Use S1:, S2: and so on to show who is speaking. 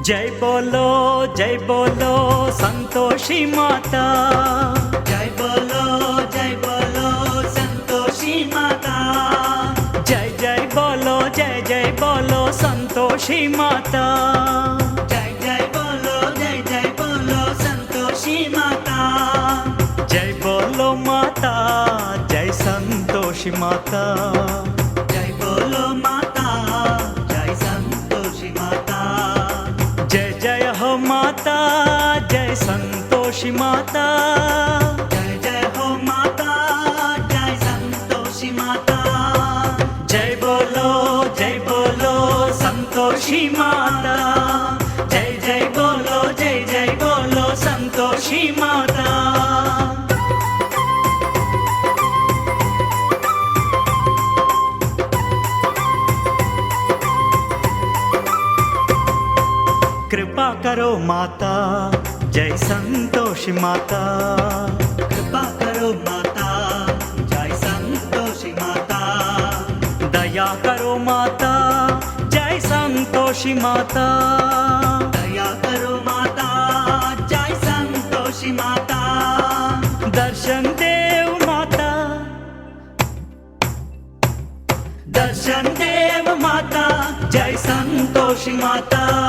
S1: जय बोलो संतोषी माता।
S2: जय बोलो संतोषी माता।
S1: जय बोलो संतोषी माता।
S2: जय बोलो संतोषी माता।
S1: जय बोलो माता, जय संतोषी माता।
S2: जय बोलो माता, जय संतोषी माता।
S1: जय हो माता, जय संतोषी माता।
S2: जय हो माता, जय संतोषी माता।
S1: जय बोलो संतोषी माता। जय बोलो संतोषी माता। कृपा करो माता, जय संतोषी माता।
S2: कृपा करो माता, जय संतोषी माता।
S1: दया करो माता, जय संतोषी माता।
S2: दया करो माता, जय संतोषी माता।
S1: दर्शन देव माता,
S2: दर्शन देव माता, जय संतोषी माता।